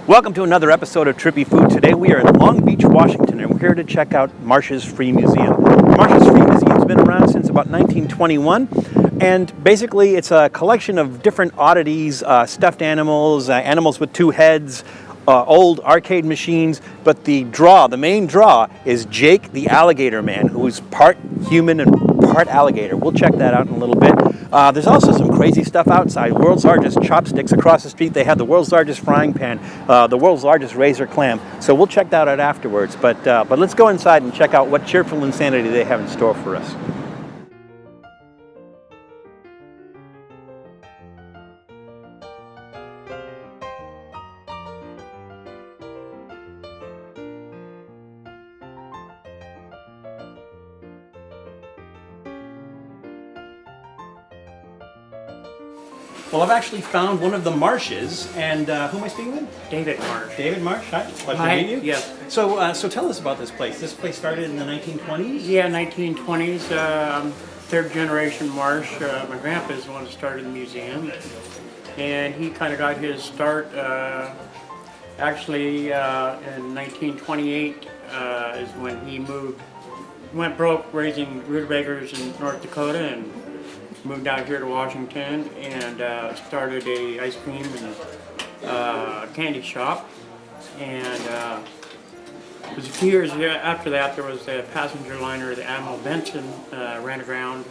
Welcome to another episode of Trippy Food. Today we are in Long Beach, Washington, and we're here to check out Marsh's Free Museum. Marsh's Free Museum's been around since about 1921, and basically it's a collection of different oddities, stuffed animals, animals with two heads, old arcade machines, but the main draw is Jake the Alligator Man, who's part human and part alligator. We'll check that out in a little bit. There's also some crazy stuff outside. World's largest chopsticks across the street. They have the world's largest frying pan, the world's largest razor clam. So we'll check that out afterwards. But let's go inside and check out what cheerful insanity they have in store for us. Well, I've actually found one of the Marshes, and who am I speaking with? David Marsh. David Marsh, hi. Pleasure Hi. to meet you. Yes. So tell us about this place. This place started in the 1920s? Yeah, 1920s. Third generation Marsh. My grandpa is the one who started the museum, and he kind of got his start. Actually, in 1928 is when he went broke raising rutabagas in North Dakota, and moved out here to Washington and started a ice cream and candy shop. And it was a few years after that, there was a passenger liner, the Admiral Benson, ran aground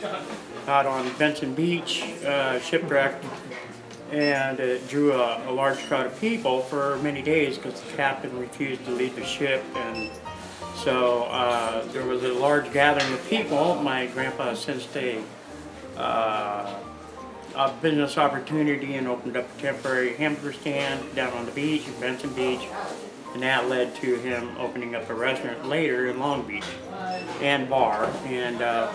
out on Benson Beach, shipwrecked, and it drew a large crowd of people for many days because the captain refused to leave the ship. And so there was a large gathering of people. My grandpa sensed a business opportunity and opened up a temporary hamburger stand down on the beach in Benson Beach, and that led to him opening up a restaurant later in Long Beach and bar. And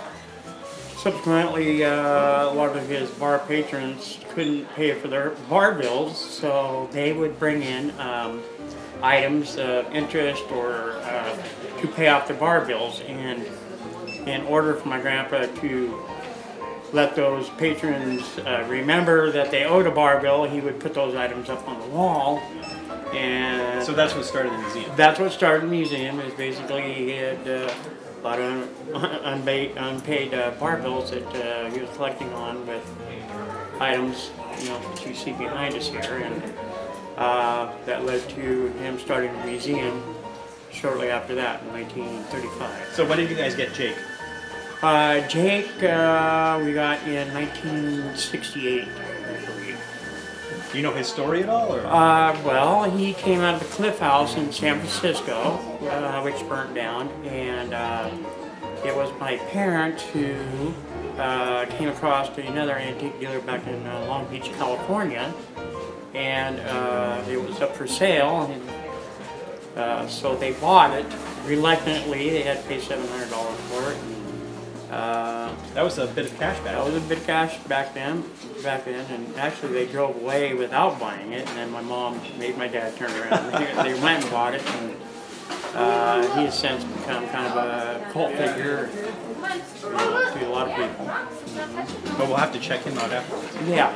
subsequently a lot of his bar patrons couldn't pay for their bar bills, so they would bring in items of interest or to pay off their bar bills. And in order for my grandpa to let those patrons remember that they owed a bar bill, he would put those items up on the wall. And So that's what started the museum? That's what started the museum, is basically he had a lot of unpaid bar bills that he was collecting on with items, that you see behind us here. And that led to him starting the museum shortly after that in 1935. So when did you guys get Jake? Jake, we got in 1968, I believe. Do you know his story at all? Or? Well, he came out of the Cliff House in San Francisco, which burnt down, and it was my parents who came across another antique dealer back in Long Beach, California, and it was up for sale, and so they bought it reluctantly. They had to pay $700 for it. That was a bit of cash back. That was a bit of cash back then, and actually they drove away without buying it, and then my mom made my dad turn around. They went and bought it, and he has since become kind of a cult figure to a lot of people. Mm-hmm. But we'll have to check him out afterwards. Yeah.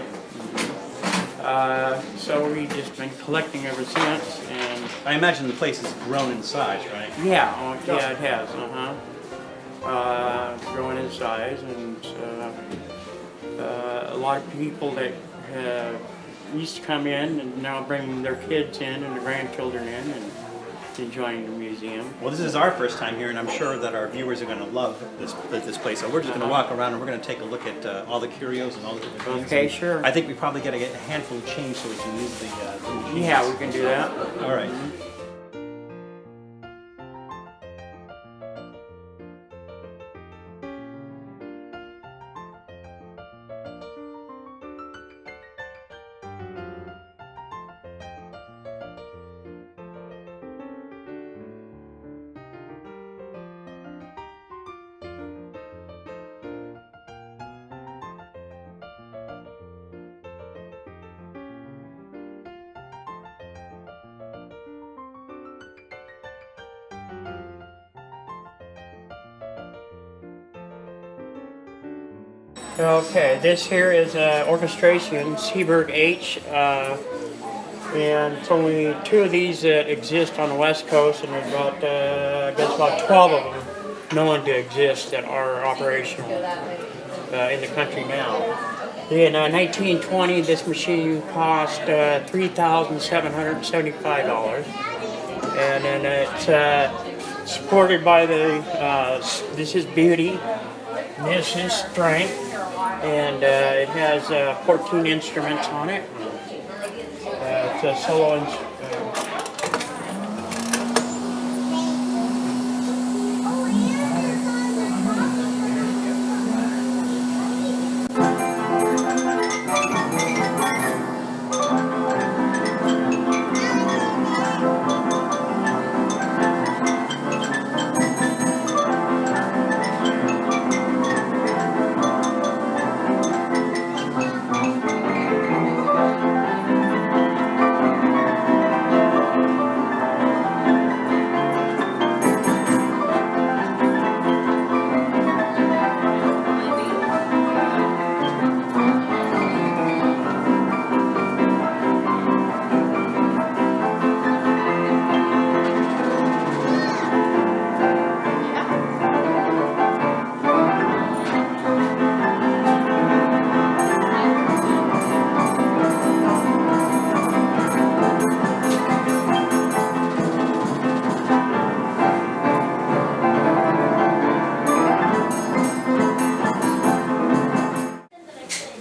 So we've just been collecting ever since, and I imagine the place has grown in size, right? yeah, it has. Growing in size, and a lot of people that used to come in and now bring their kids in and their grandchildren in and enjoying the museum. Well, this is our first time here, and I'm sure that our viewers are going to love this place. So we're just going to walk around and we're going to take a look at all the curios and all the different things. Okay, sure. I think we probably got to get a handful of change so we can use the machines. Yeah, we can do that. All right. Okay, this here is orchestration Seaberg H. And so only 2 of these that exist on the West Coast, and there's about, I guess about 12 of them known to exist that are operational in the country now. In 1920, this machine cost $3,775, and then it's supported by the, this is beauty, this is strength, and it has 14 instruments on it. It's a solo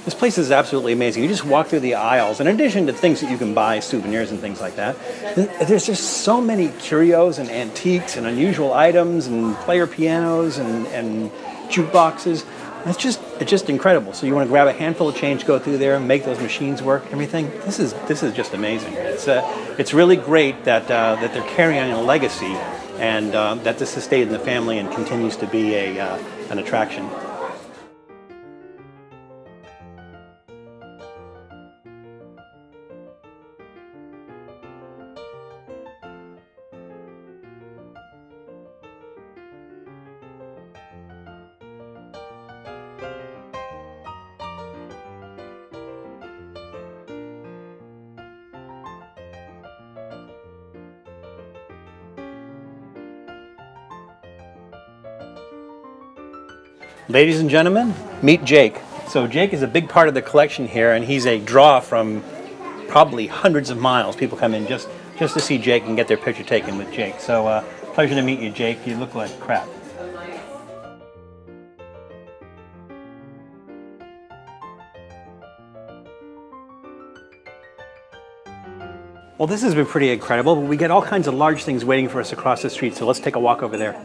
This place is absolutely amazing. You just walk through the aisles. In addition to things that you can buy, souvenirs and things like that, there's just so many curios and antiques and unusual items and player pianos and jukeboxes. It's just incredible. So you want to grab a handful of change, go through there, and make those machines work, everything. This is just amazing. It's really great that they're carrying on a legacy, and that this has stayed in the family and continues to be an attraction. Ladies and gentlemen, meet Jake. So Jake is a big part of the collection here, and he's a draw from probably hundreds of miles. People come in just to see Jake and get their picture taken with Jake. So pleasure to meet you, Jake. You look like crap. Well, this has been pretty incredible, but we get all kinds of large things waiting for us across the street, so let's take a walk over there.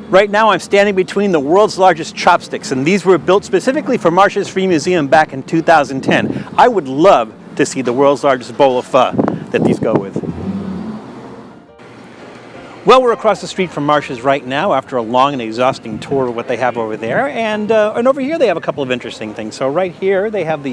Right now I'm standing between the world's largest chopsticks, and these were built specifically for Marsh's Free Museum back in 2010. I would love to see the world's largest bowl of pho that these go with. Well, we're across the street from Marsh's right now after a long and exhausting tour of what they have over there, and over here they have a couple of interesting things. So right here they have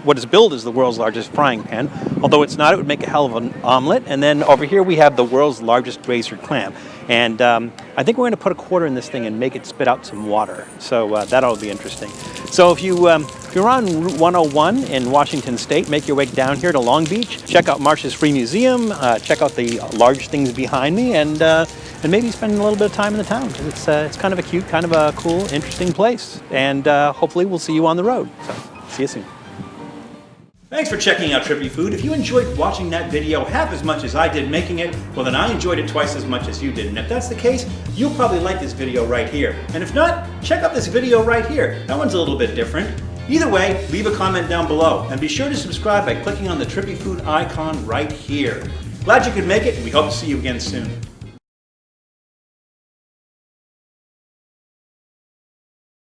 what is billed as the world's largest frying pan. Although it's not, it would make a hell of an omelet. And then over here we have the world's largest razored clam. And I think we're going to put a quarter in this thing and make it spit out some water. So that'll be interesting. So if you're on Route 101 in Washington State, make your way down here to Long Beach. Check out Marsh's Free Museum. Check out the large things behind me, and maybe spend a little bit of time in the town. It's kind of a cute, kind of a cool, interesting place. And hopefully we'll see you on the road. So see you soon. Thanks for checking out Trippy Food. If you enjoyed watching that video half as much as I did making it, well then I enjoyed it twice as much as you did. And if that's the case, you'll probably like this video right here. And if not, check out this video right here. That one's a little bit different. Either way, leave a comment down below. And be sure to subscribe by clicking on the Trippy Food icon right here. Glad you could make it, and we hope to see you again soon.